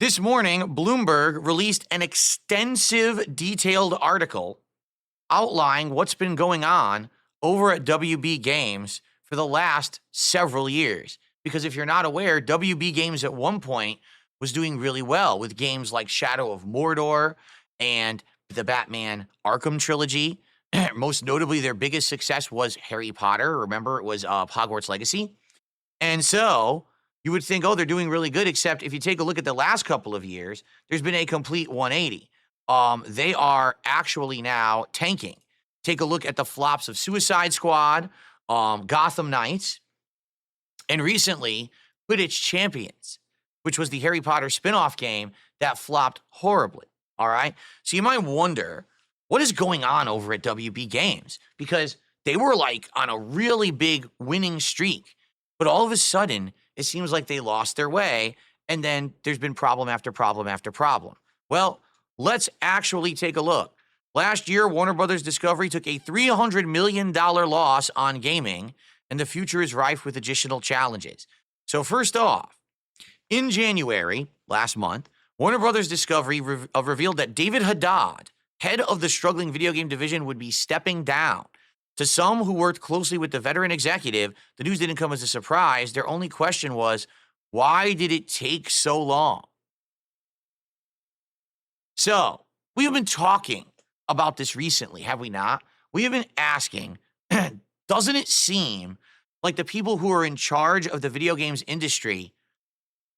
This morning, Bloomberg released an extensive, detailed article outlining what's been going on over at WB Games for the last several years. Because if you're not aware, WB Games at one point was doing really well with games like Shadow of Mordor and the Batman Arkham trilogy. Most notably, their biggest success was Harry Potter. Remember, it was Hogwarts Legacy. And so you would think, oh, they're doing really good, except if you take a look at the last couple of years, there's been a complete 180. They are actually now tanking. Take a look at the flops of Suicide Squad, Gotham Knights, and recently Quidditch Champions, which was the Harry Potter spinoff game that flopped horribly. All right. So you might wonder what is going on over at WB Games, because they were like on a really big winning streak. But all of a sudden, it seems like they lost their way, and then there's been problem after problem after problem. Well, let's actually take a look. Last year, Warner Brothers Discovery took a $300 million loss on gaming, and the future is rife with additional challenges. So first off, in January, last month, Warner Brothers Discovery revealed that David Haddad, head of the struggling video game division, would be stepping down. To some who worked closely with the veteran executive, the news didn't come as a surprise. Their only question was, why did it take so long? So, we have been talking about this recently, have we not? We have been asking, doesn't it seem like the people who are in charge of the video games industry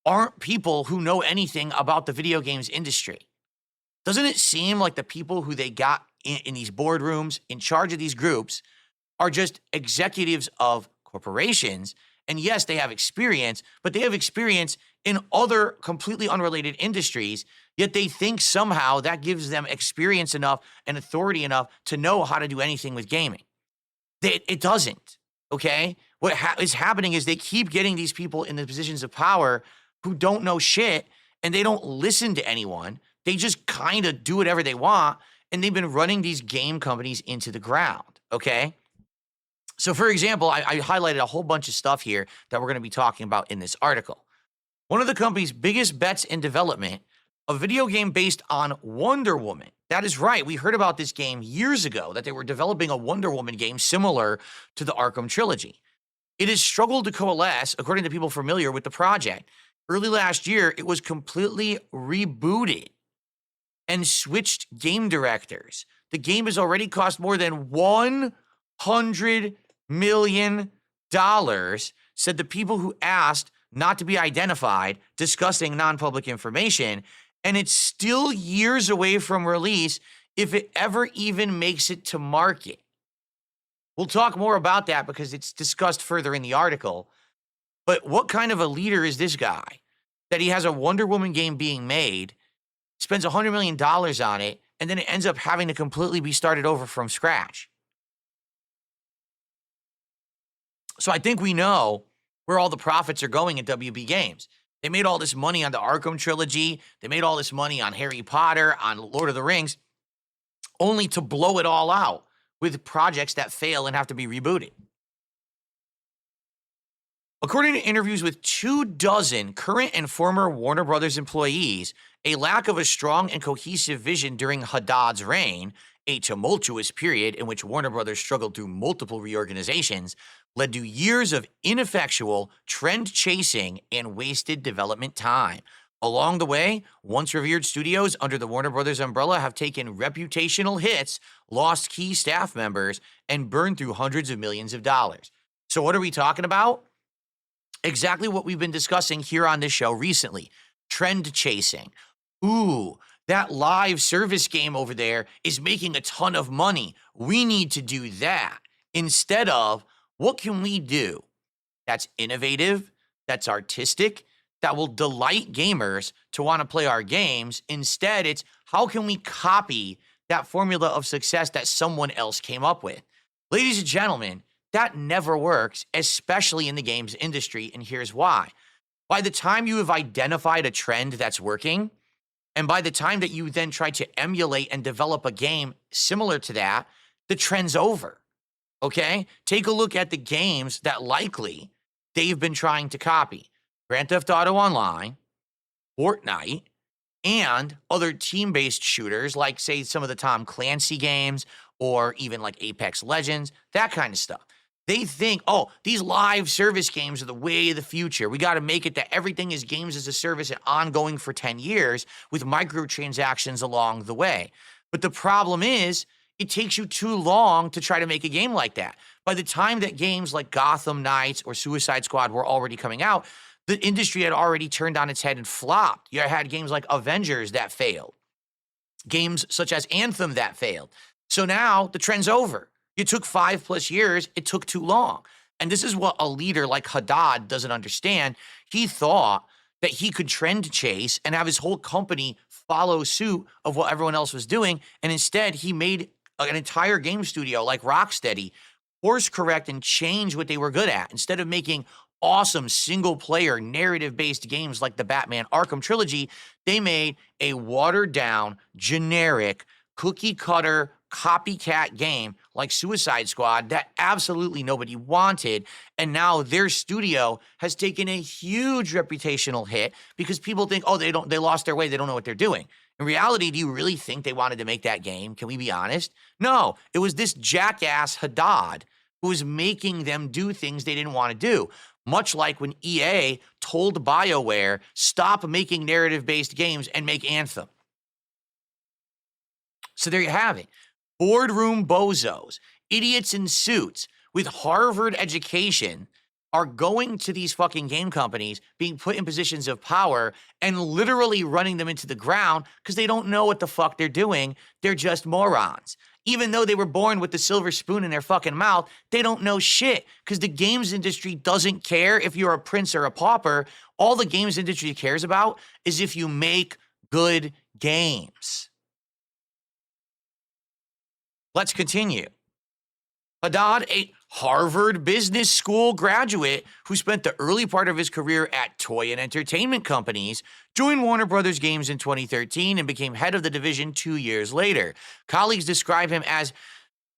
aren't people who know anything about the video games industry? Doesn't it seem like the people who they got in these boardrooms in charge of these groups are just executives of corporations? And yes, they have experience, but they have experience in other completely unrelated industries, yet they think somehow that gives them experience enough and authority enough to know how to do anything with gaming. It doesn't, okay? What is happening is they keep getting these people in the positions of power who don't know shit, and they don't listen to anyone. They just kind of do whatever they want, and they've been running these game companies into the ground, okay? So, for example, I highlighted a whole bunch of stuff here that we're going to be talking about in this article. One of the company's biggest bets in development, a video game based on Wonder Woman. That is right. We heard about this game years ago, that they were developing a Wonder Woman game similar to the Arkham trilogy. It has struggled to coalesce, according to people familiar with the project. Early last year, it was completely rebooted and switched game directors. The game has already cost more than $100 million, said the people who asked not to be identified, discussing non-public information, and it's still years away from release if it ever even makes it to market. We'll talk more about that because it's discussed further in the article. But what kind of a leader is this guy that he has a Wonder Woman game being made, spends $100 million on it, and then it ends up having to completely be started over from scratch? So I think we know where all the profits are going at WB Games. They made all this money on the Arkham trilogy. They made all this money on Harry Potter, on Lord of the Rings, only to blow it all out with projects that fail and have to be rebooted. According to interviews with 24 current and former Warner Brothers employees, a lack of a strong and cohesive vision during Haddad's reign, a tumultuous period in which Warner Brothers struggled through multiple reorganizations, led to years of ineffectual trend chasing and wasted development time. Along the way, once revered studios under the Warner Brothers umbrella have taken reputational hits, lost key staff members, and burned through hundreds of millions of dollars. So what are we talking about? Exactly what we've been discussing here on this show recently. Trend chasing. Ooh, that live service game over there is making a ton of money. We need to do that. Instead of, what can we do that's innovative, that's artistic, that will delight gamers to want to play our games? Instead, it's how can we copy that formula of success that someone else came up with? Ladies and gentlemen, that never works, especially in the games industry, and here's why. By the time you have identified a trend that's working, and by the time that you then try to emulate and develop a game similar to that, the trend's over, okay? Take a look at the games that likely they've been trying to copy. Grand Theft Auto Online, Fortnite, and other team-based shooters like, say, some of the Tom Clancy games or even like Apex Legends, that kind of stuff. They think, oh, these live service games are the way of the future. We got to make it that everything is games as a service and ongoing for 10 years with microtransactions along the way. But the problem is, it takes you too long to try to make a game like that. By the time that games like Gotham Knights or Suicide Squad were already coming out, the industry had already turned on its head and flopped. You had games like Avengers that failed, games such as Anthem that failed. So now the trend's over. It took 5+ years. It took too long. And this is what a leader like Haddad doesn't understand. He thought that he could trend chase and have his whole company follow suit of what everyone else was doing. And instead, he made an entire game studio like Rocksteady course correct and change what they were good at. Instead of making awesome single-player narrative-based games like the Batman Arkham trilogy, they made a watered-down, generic, cookie-cutter, copycat game like Suicide Squad that absolutely nobody wanted. And now their studio has taken a huge reputational hit because people think, oh, they lost their way. They don't know what they're doing. In reality, do you really think they wanted to make that game? Can we be honest? No, it was this jackass Haddad who was making them do things they didn't want to do. Much like when EA told BioWare, stop making narrative-based games and make Anthem. So there you have it. Boardroom bozos, idiots in suits with Harvard education are going to these fucking game companies, being put in positions of power and literally running them into the ground because they don't know what the fuck they're doing. They're just morons. Even though they were born with the silver spoon in their fucking mouth, they don't know shit because the games industry doesn't care if you're a prince or a pauper. All the games industry cares about is if you make good games. Let's continue. Haddad, a Harvard Business School graduate who spent the early part of his career at toy and entertainment companies, joined Warner Brothers Games in 2013 and became head of the division 2 years later. Colleagues describe him as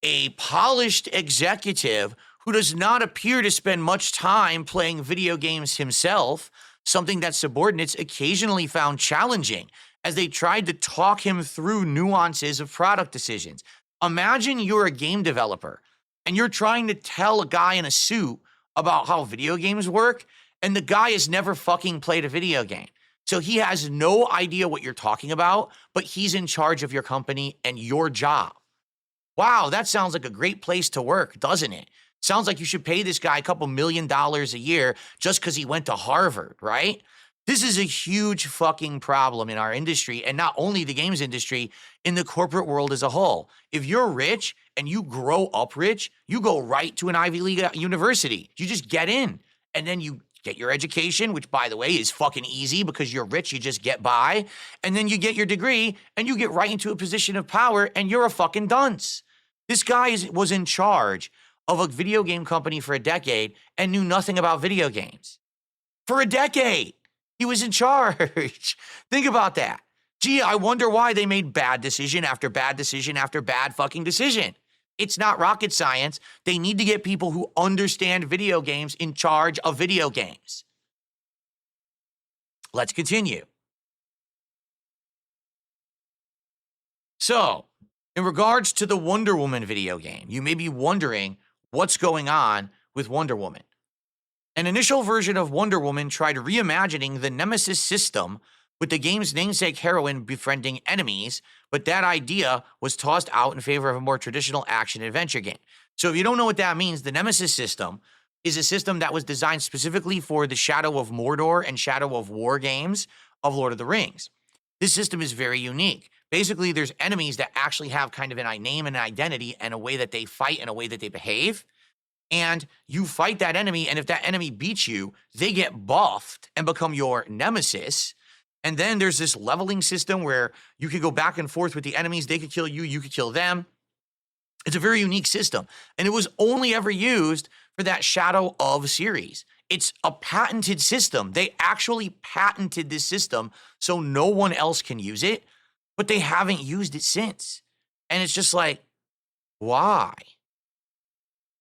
a polished executive who does not appear to spend much time playing video games himself, something that subordinates occasionally found challenging as they tried to talk him through nuances of product decisions. Imagine you're a game developer and you're trying to tell a guy in a suit about how video games work, and the guy has never fucking played a video game. So he has no idea what you're talking about, but he's in charge of your company and your job. Wow, that sounds like a great place to work, doesn't it? Sounds like you should pay this guy a couple $1 million a year just because he went to Harvard, right? This is a huge fucking problem in our industry, and not only the games industry, in the corporate world as a whole. If you're rich and you grow up rich, you go right to an Ivy League university. You just get in, and then you get your education, which, by the way, is fucking easy because you're rich, you just get by, and then you get your degree, and you get right into a position of power, and you're a fucking dunce. This guy was in charge of a video game company for a decade and knew nothing about video games. For a decade. He was in charge. Think about that. Gee, I wonder why they made bad decision after bad decision after bad fucking decision. It's not rocket science. They need to get people who understand video games in charge of video games. Let's continue. So, in regards to the Wonder Woman video game, you may be wondering what's going on with Wonder Woman. An initial version of Wonder Woman tried reimagining the Nemesis system with the game's namesake heroine befriending enemies, but that idea was tossed out in favor of a more traditional action-adventure game. So if you don't know what that means, the Nemesis system is a system that was designed specifically for the Shadow of Mordor and Shadow of War games of Lord of the Rings. This system is very unique. Basically, there's enemies that actually have kind of a name and an identity and a way that they fight and a way that they behave. And you fight that enemy, and if that enemy beats you, they get buffed and become your nemesis. And then there's this leveling system where you can go back and forth with the enemies. They could kill you, you could kill them. It's a very unique system. And it was only ever used for that Shadow of series. It's a patented system. They actually patented this system so no one else can use it, but they haven't used it since. And it's just like, why?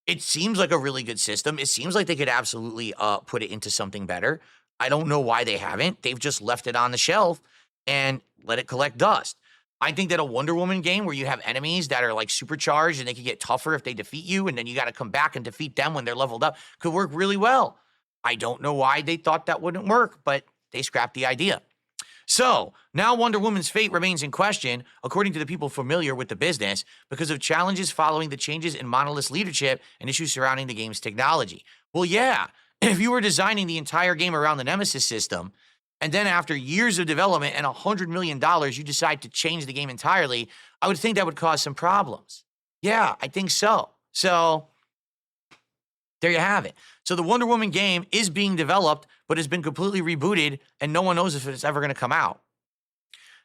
It seems like a really good system. It seems like they could absolutely put it into something better. I don't know why they haven't. They've just left it on the shelf. And let it collect dust. I think that a Wonder Woman game where you have enemies that are like supercharged and they can get tougher if they defeat you, and then you got to come back and defeat them when they're leveled up, could work really well. I don't know why they thought that wouldn't work, but they scrapped the idea. So now Wonder Woman's fate remains in question, according to the people familiar with the business, because of challenges following the changes in Monolith's leadership and issues surrounding the game's technology. Well, yeah, if you were designing the entire game around the Nemesis system, and then after years of development and $100 million, you decide to change the game entirely, I would think that would cause some problems. Yeah, I think so. So there you have it. So the Wonder Woman game is being developed, but has been completely rebooted, and no one knows if it's ever going to come out.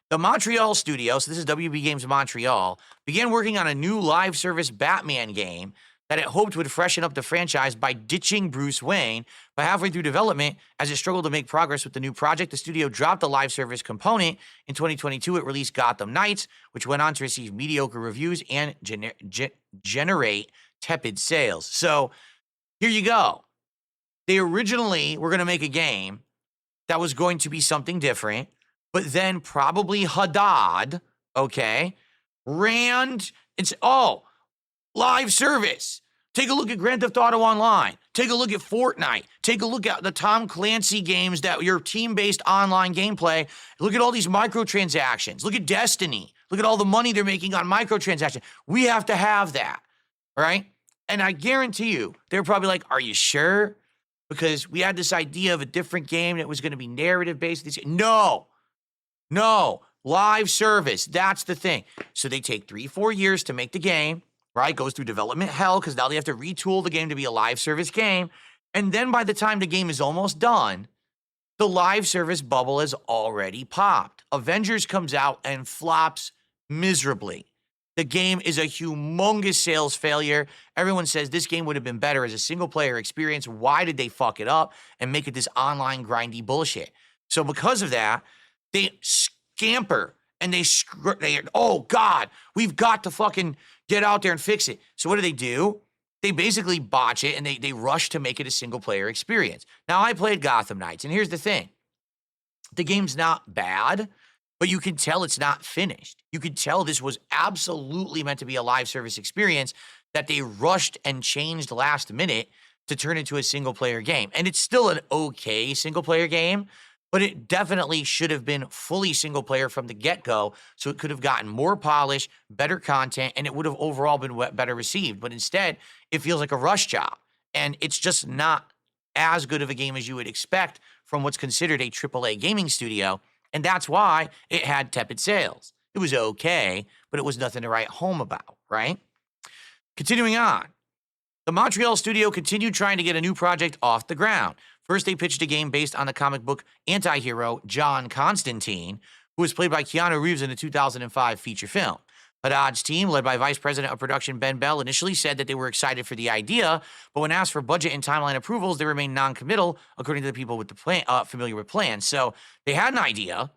The Montreal studio, so this is WB Games Montreal, began working on a new live service Batman game that it hoped would freshen up the franchise by ditching Bruce Wayne. But halfway through development, as it struggled to make progress with the new project, the studio dropped the live service component. In 2022, it released Gotham Knights, which went on to receive mediocre reviews and generate tepid sales. So here you go. They originally were going to make a game that was going to be something different, but then probably Haddad, okay, ran and said, oh, live service. Take a look at Grand Theft Auto Online. Take a look at Fortnite. Take a look at the Tom Clancy games that your team-based online gameplay. Look at all these microtransactions. Look at Destiny. Look at all the money they're making on microtransactions. We have to have that, all right? And I guarantee you, they're probably like, are you sure? Because we had this idea of a different game that was going to be narrative-based. No, live service. That's the thing. So they take 3-4 years to make the game, right? Goes through development hell because now they have to retool the game to be a live service game. And then by the time the game is almost done, the live service bubble has already popped. Avengers comes out and flops miserably. The game is a humongous sales failure. Everyone says this game would have been better as a single-player experience. Why did they fuck it up and make it this online grindy bullshit? So because of that, they scamper and they oh, God, we've got to fucking get out there and fix it. So what do? They basically botch it and they rush to make it a single-player experience. Now, I played Gotham Knights, and here's the thing. The game's not bad, but you can tell it's not finished. You can tell this was absolutely meant to be a live service experience that they rushed and changed last minute to turn into a single-player game. And it's still an okay single-player game, but it definitely should have been fully single-player from the get-go, so it could have gotten more polish, better content, and it would have overall been better received. But instead, it feels like a rush job, and it's just not as good of a game as you would expect from what's considered a AAA gaming studio. And that's why it had tepid sales. It was okay, but it was nothing to write home about, right? Continuing on, the Montreal studio continued trying to get a new project off the ground. First, they pitched a game based on the comic book anti-hero John Constantine, who was played by Keanu Reeves in the 2005 feature film. Haddad's team, led by Vice President of Production Ben Bell, initially said that they were excited for the idea, but when asked for budget and timeline approvals, they remained non-committal, according to the people with the plan, familiar with plans. So they had an idea,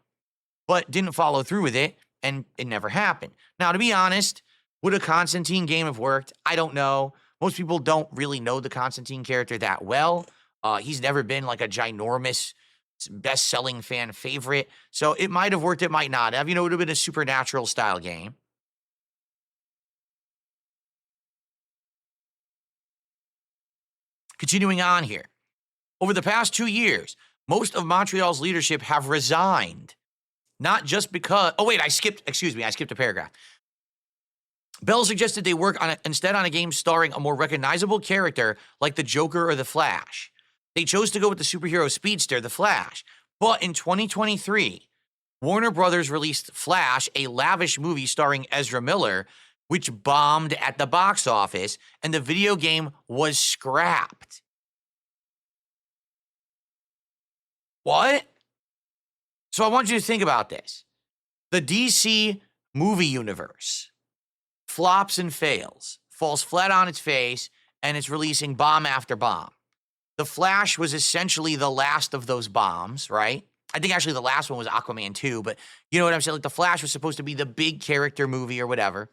but didn't follow through with it, and it never happened. Now, to be honest, would a Constantine game have worked? I don't know. Most people don't really know the Constantine character that well. He's never been like a ginormous, best-selling fan favorite, so it might have worked, it might not have. You know, it would have been a Supernatural-style game. Continuing on here. Over the past 2 years, most of Montreal's leadership have resigned. Not just because... Oh, wait, I skipped a paragraph. Bell suggested they work instead on a game starring a more recognizable character like the Joker or the Flash. They chose to go with the superhero speedster, the Flash. But in 2023, Warner Brothers released Flash, a lavish movie starring Ezra Miller, which bombed at the box office, and the video game was scrapped. What? So I want you to think about this. The DC movie universe flops and fails, falls flat on its face, and it's releasing bomb after bomb. The Flash was essentially the last of those bombs, right? I think actually the last one was Aquaman 2, but you know what I'm saying? Like the Flash was supposed to be the big character movie or whatever.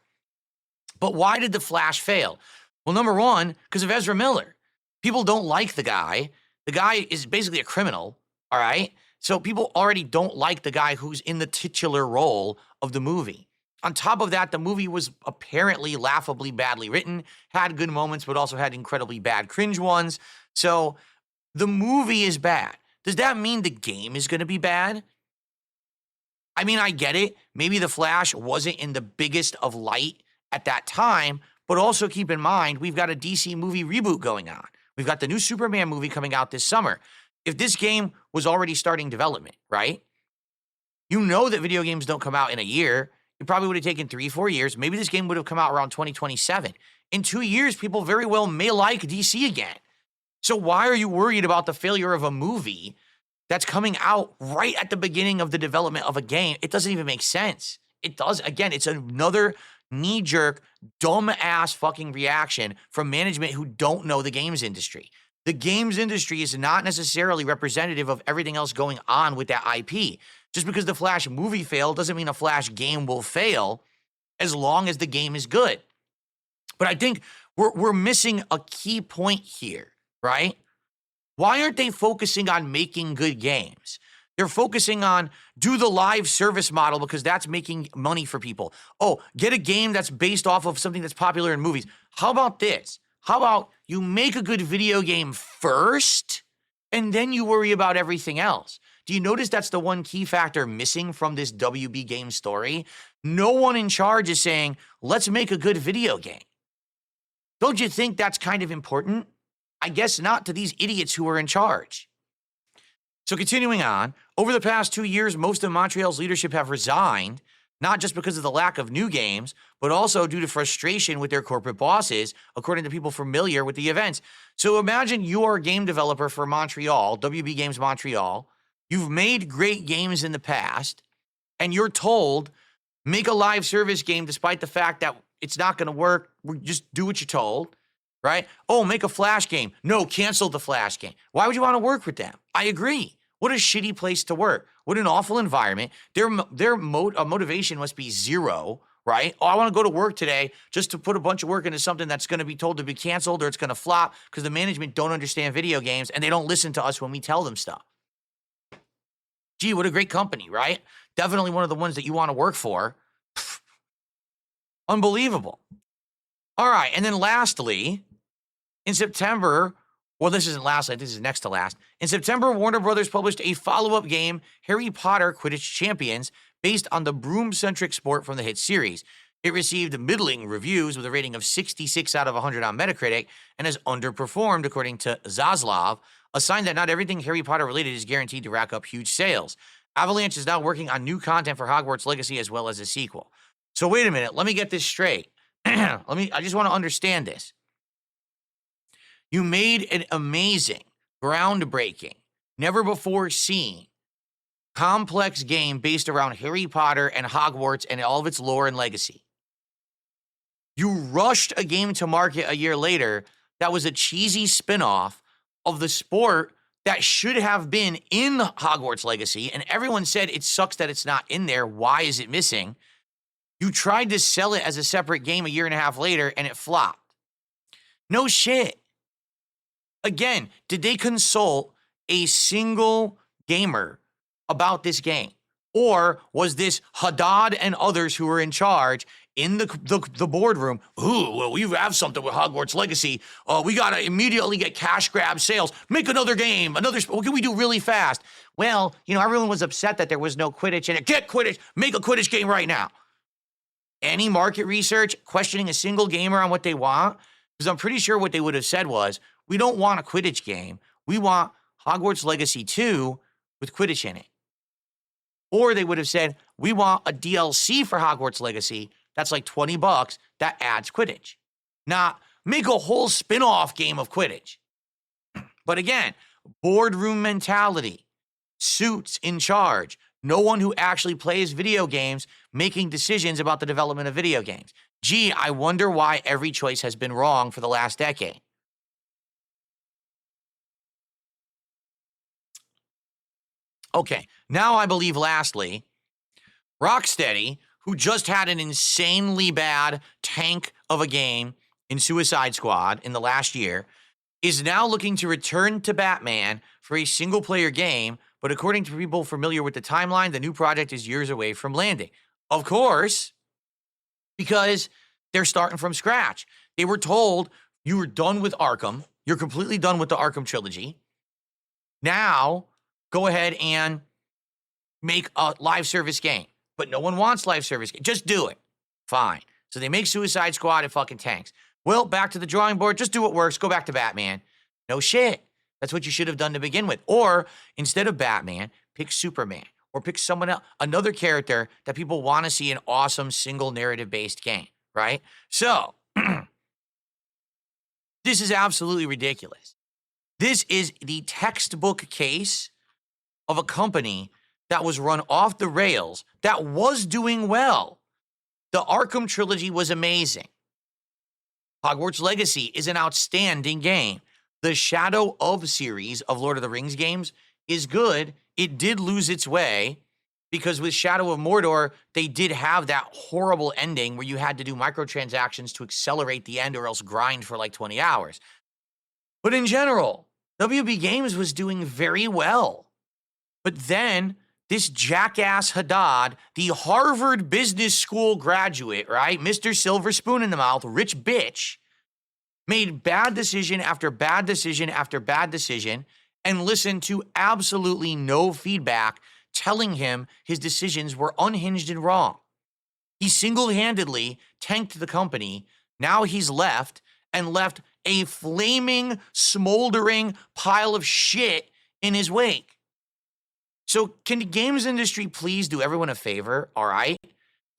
But why did the Flash fail? Well, number one, because of Ezra Miller. People don't like the guy. The guy is basically a criminal, all right? So people already don't like the guy who's in the titular role of the movie. On top of that, the movie was apparently laughably badly written, had good moments, but also had incredibly bad cringe ones. So the movie is bad. Does that mean the game is going to be bad? I mean, I get it. Maybe The Flash wasn't in the biggest of light at that time, but also keep in mind, we've got a DC movie reboot going on. We've got the new Superman movie coming out this summer. If this game was already starting development, right? You know that video games don't come out in a year. It probably would have taken 3-4 years. Maybe this game would have come out around 2027. In 2 years, people very well may like DC again. So why are you worried about the failure of a movie that's coming out right at the beginning of the development of a game? It doesn't even make sense. It does. Again, it's another knee-jerk, dumb-ass fucking reaction from management who don't know the games industry. The games industry is not necessarily representative of everything else going on with that IP. Just because the Flash movie failed doesn't mean a Flash game will fail as long as the game is good. But I think we're missing a key point here, right? Why aren't they focusing on making good games? They're focusing on do the live service model because that's making money for people. Oh, get a game that's based off of something that's popular in movies. How about this? How about you make a good video game first and then you worry about everything else? Do you notice that's the one key factor missing from this WB game story? No one in charge is saying, let's make a good video game. Don't you think that's kind of important? I guess not to these idiots who are in charge. So continuing on, over the past 2 years, most of Montreal's leadership have resigned, not just because of the lack of new games, but also due to frustration with their corporate bosses, according to people familiar with the events. So imagine you're a game developer for Montreal, WB Games Montreal. You've made great games in the past, and you're told, make a live service game despite the fact that it's not going to work. Just do what you're told, right? Oh, make a Flash game. No, cancel the Flash game. Why would you want to work with them? I agree. What a shitty place to work. What an awful environment. Their motivation must be zero, right? Oh, I want to go to work today just to put a bunch of work into something that's going to be told to be canceled or it's going to flop because the management don't understand video games and they don't listen to us when we tell them stuff. Gee, what a great company, right? Definitely one of the ones that you want to work for. Unbelievable. All right, and then lastly, in September, well, this isn't lastly, this is next to last. In September, Warner Brothers published a follow-up game, Harry Potter Quidditch Champions, based on the broom-centric sport from the hit series. It received middling reviews with a rating of 66 out of 100 on Metacritic and has underperformed, according to Zaslav, a sign that not everything Harry Potter related is guaranteed to rack up huge sales. Avalanche is now working on new content for Hogwarts Legacy as well as a sequel. So wait a minute, let me get this straight. I just want to understand this. You made an amazing, groundbreaking, never before seen, complex game based around Harry Potter and Hogwarts and all of its lore and legacy. You rushed a game to market a year later that was a cheesy spinoff of the sport that should have been in Hogwarts Legacy, and everyone said it sucks that it's not in there. Why is it missing? You tried to sell it as a separate game a year and a half later, and it flopped. No shit. Again, did they consult a single gamer about this game? Or was this Haddad and others who were in charge in the boardroom? Ooh, well, we have something with Hogwarts Legacy. We got to immediately get cash grab sales. Make another game. What can we do really fast? Well, everyone was upset that there was no Quidditch in it. Get Quidditch. Make a Quidditch game right now. Any market research questioning a single gamer on what they want? Because I'm pretty sure what they would have said was, we don't want a Quidditch game. We want Hogwarts Legacy 2 with Quidditch in it. Or they would have said, we want a DLC for Hogwarts Legacy that's like $20 that adds Quidditch. Not make a whole spin-off game of Quidditch. But again, boardroom mentality, suits in charge, no one who actually plays video games making decisions about the development of video games. Gee, I wonder why every choice has been wrong for the last decade. Okay, now I believe lastly, Rocksteady, who just had an insanely bad tank of a game in Suicide Squad in the last year, is now looking to return to Batman for a single-player game, but according to people familiar with the timeline, the new project is years away from landing. Of course, because they're starting from scratch. They were told you were done with Arkham. You're completely done with the Arkham trilogy. Now, go ahead and make a live service game. But no one wants live service game. Just do it. Fine. So they make Suicide Squad and fucking tanks. Well, back to the drawing board. Just do what works. Go back to Batman. No shit. That's what you should have done to begin with. Or instead of Batman, pick Superman. Or pick someone else, another character that people want to see an awesome single narrative-based game, right? So, this is absolutely ridiculous. This is the textbook case of a company that was run off the rails, that was doing well. The Arkham trilogy was amazing. Hogwarts Legacy is an outstanding game. The Shadow of series of Lord of the Rings games is good. It did lose its way because with Shadow of Mordor, they did have that horrible ending where you had to do microtransactions to accelerate the end or else grind for like 20 hours. But in general, WB Games was doing very well. But then this jackass Haddad, the Harvard Business School graduate, right? Mr. Silver Spoon in the mouth, rich bitch, made bad decision after bad decision after bad decision and listened to absolutely no feedback telling him his decisions were unhinged and wrong. He single-handedly tanked the company. Now he's left a flaming, smoldering pile of shit in his wake. So can the games industry please do everyone a favor, all right?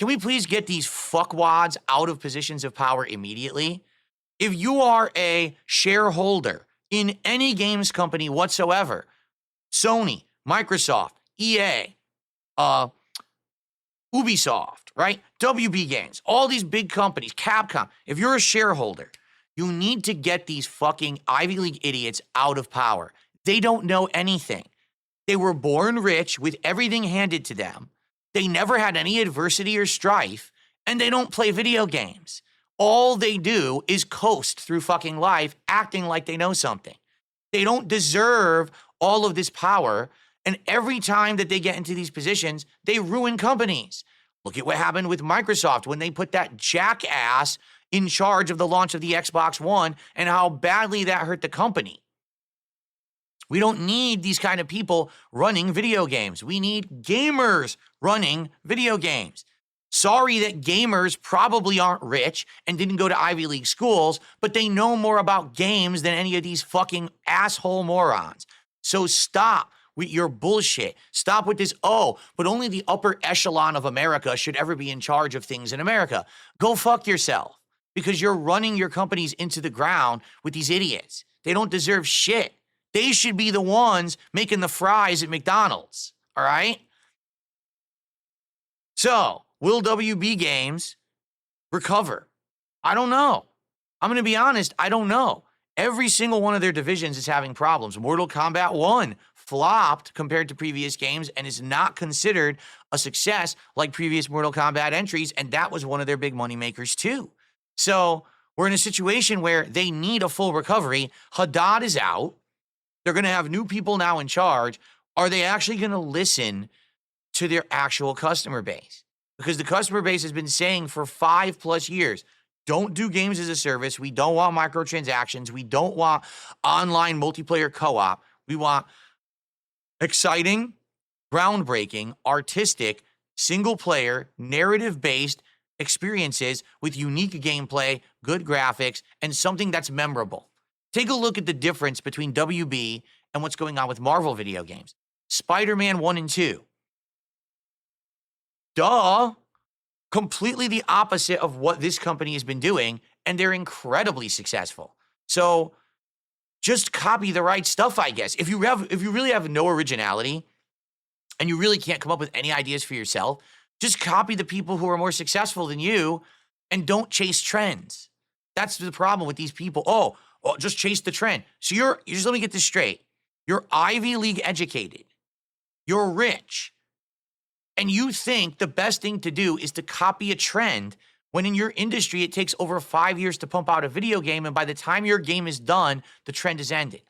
Can we please get these fuckwads out of positions of power immediately? If you are a shareholder in any games company whatsoever, Sony, Microsoft, EA, Ubisoft, right? WB Games, all these big companies, Capcom, if you're a shareholder, you need to get these fucking Ivy League idiots out of power. They don't know anything. They were born rich with everything handed to them. They never had any adversity or strife, and they don't play video games. All they do is coast through fucking life acting like they know something. They don't deserve all of this power, and every time that they get into these positions, they ruin companies. Look at what happened with Microsoft when they put that jackass in charge of the launch of the Xbox One and how badly that hurt the company. We don't need these kind of people running video games. We need gamers running video games. Sorry that gamers probably aren't rich and didn't go to Ivy League schools, but they know more about games than any of these fucking asshole morons. So stop with your bullshit. Stop with this, but only the upper echelon of America should ever be in charge of things in America. Go fuck yourself because you're running your companies into the ground with these idiots. They don't deserve shit. They should be the ones making the fries at McDonald's, all right? So, will WB Games recover? I don't know. I'm going to be honest, I don't know. Every single one of their divisions is having problems. Mortal Kombat 1 flopped compared to previous games and is not considered a success like previous Mortal Kombat entries, and that was one of their big money makers too. So, we're in a situation where they need a full recovery. Haddad is out. They're going to have new people now in charge. Are they actually going to listen to their actual customer base? Because the customer base has been saying for 5+ years, don't do games as a service. We don't want microtransactions. We don't want online multiplayer co-op. We want exciting, groundbreaking, artistic, single-player, narrative-based experiences with unique gameplay, good graphics, and something that's memorable. Take a look at the difference between WB and what's going on with Marvel video games. Spider-Man 1 and 2. Duh. Completely the opposite of what this company has been doing, and they're incredibly successful. So just copy the right stuff, I guess. If you really have no originality and you really can't come up with any ideas for yourself, just copy the people who are more successful than you and don't chase trends. That's the problem with these people. Oh, just chase the trend. So you're just, let me get this straight. You're Ivy League educated. You're rich. And you think the best thing to do is to copy a trend when in your industry it takes over 5 years to pump out a video game, and by the time your game is done, the trend has ended.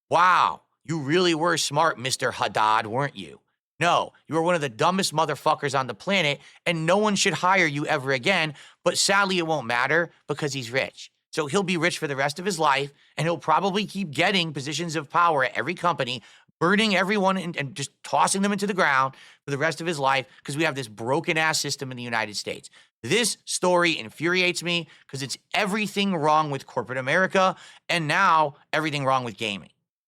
Wow, You really were smart, Mr. Haddad, weren't you? No, you were one of the dumbest motherfuckers on the planet, and no one should hire you ever again. But sadly, it won't matter because he's rich. So he'll be rich for the rest of his life, and he'll probably keep getting positions of power at every company, burning everyone and just tossing them into the ground for the rest of his life because we have this broken ass system in the United States. This story infuriates me because it's everything wrong with corporate America and now everything wrong with gaming.